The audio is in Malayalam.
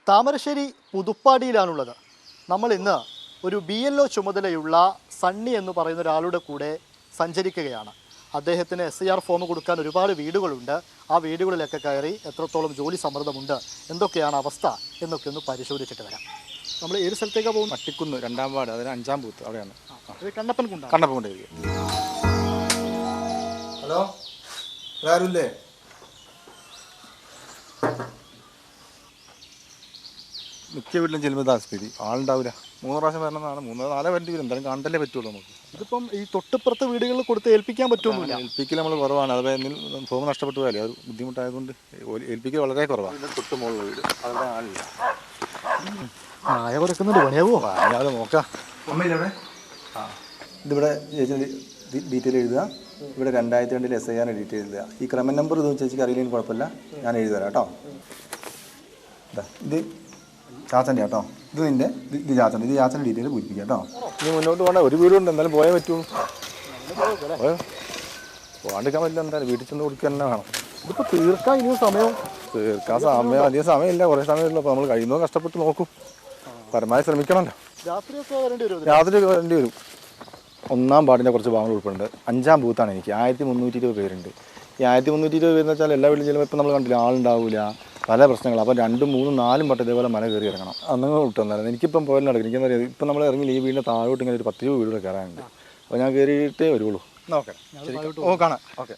താമരശ്ശേരി പുതുപ്പാടിയിലാണുള്ളത്. നമ്മൾ ഇന്ന് ഒരു BLO ചുമതലയുള്ള സണ്ണി എന്ന് പറയുന്ന ഒരാളുടെ കൂടെ സഞ്ചരിക്കുകയാണ്. അദ്ദേഹത്തിന് SIR ഫോം കൊടുക്കാൻ ഒരുപാട് വീടുകളുണ്ട്. ആ വീടുകളിലൊക്കെ കയറി എത്രത്തോളം ജോലി സമ്മർദ്ദമുണ്ട്, എന്തൊക്കെയാണ് അവസ്ഥ എന്നൊക്കെ ഒന്ന് പരിശോധിച്ചിട്ട് വരാം. നമ്മൾ ഏത് സ്ഥലത്തേക്കാണ് പോകുന്നത്? പട്ടിക്കുന്ന് 2-ാം വാർഡ്, അതിന് 5-ാം ബൂത്ത് അവിടെയാണ്. കണ്ണപ്പൻ കുണ്ട്. ഹലോ, ആരുമില്ലേ? മിക്ക വീട്ടിലും ചെല്ലുമ്പോൾ താല്പര്യം ആളുണ്ടാവില്ല. 3 പ്രാവശ്യം വരണമെന്നാണ്. 3-4 വരേണ്ടി വരും. എന്തായാലും കാണണ്ടല്ലേ പറ്റുള്ളൂ നമുക്ക്. ഇതിപ്പം ഈ തൊട്ടിപ്പുറത്ത് വീടുകളിൽ കൊടുത്ത് ഏൽപ്പിക്കാൻ പറ്റുമൊന്നുമില്ല. ഏൽപ്പിക്കൽ നമ്മൾ കുറവാണ്. അത് ഫോം നഷ്ടപ്പെട്ടു പോയാലേ അത് ബുദ്ധിമുട്ടായതുകൊണ്ട് ഏൽപ്പിക്കൽ വളരെ കുറവാണ്. തൊട്ട് മുകളിൽ വീട്, അവിടെ ആളില്ല. നായ കുറക്കുന്നുണ്ട്, പണിയാവോ? അത് നോക്കാം. അമ്മയില്ലേ? ഇതിവിടെ ഡീറ്റെയിൽ എഴുതുക. ഇവിടെ 2002 SIR ഡീറ്റെയിൽ എഴുതുക. ഈ ക്രമ നമ്പർ ഇതൊന്നും ചേച്ചിക്ക് അറിയില്ലെങ്കിൽ കുഴപ്പമില്ല, ഞാൻ എഴുതുതരാം കേട്ടോ. ഇത് ചാച്ചൻ്റെ കേട്ടോ. ഇത് ചാച്ചൻ്റെ. ഇത് ചാച്ചൻ്റെ ഡീറ്റെയിൽ പൂരിപ്പിക്കുക കേട്ടോ. ഇനി മുന്നോട്ട് പോകണ്ട. ഒരു വീടുണ്ട്, എന്തായാലും പോയേ പറ്റുള്ളൂ. പോകാണ്ടിരിക്കാൻ പറ്റില്ല. എന്തായാലും വീട്ടിൽ ചെന്ന് കൊടുക്കുക തന്നെ വേണം. ഇതിപ്പോൾ തീർക്കാൻ ഇനിയും സമയം അധികം സമയമില്ല, കുറേ സമയമില്ല. അപ്പോൾ നമ്മൾ കഴിയുമ്പോൾ കഷ്ടപ്പെട്ട് നോക്കും. പരമാവധി ശ്രമിക്കണമല്ലോ. രാത്രി വരേണ്ടി വരും. 1-ാം വാർഡിൻ്റെ കുറച്ച് ഭാഗങ്ങൾ ഉൾപ്പെടുന്നുണ്ട്. 5-ാം ബൂത്താണ് എനിക്ക്. 1320 പേരുണ്ട്. ഈ 1320 പേരെന്ന് വെച്ചാൽ എല്ലാ വീട്ടിലും ചെല്ലുമ്പോൾ ഇപ്പം നമ്മൾ കണ്ടില്ല, ആളുണ്ടാവില്ല, പല പ്രശ്നങ്ങൾ. അപ്പോൾ 2, 3, 4 വട്ടം ഇതേപോലെ മല കയറി ഇറങ്ങണം. അന്നങ്ങൾ വിട്ടുവന്നാലും എനിക്കിപ്പം പോയാലും നടക്കും. എനിക്കെന്താ പറയുക, ഇപ്പം നമ്മൾ ഇറങ്ങി ഈ വീടിൻ്റെ താഴോട്ട് ഇങ്ങനെ ഒരു 10 വീടുകൾ കയറാനുണ്ട്. അപ്പോൾ ഞാൻ കയറിയിട്ടേ വരുള്ളൂ. ഓക്കെ, ശരി. കാണാം. ഓക്കെ.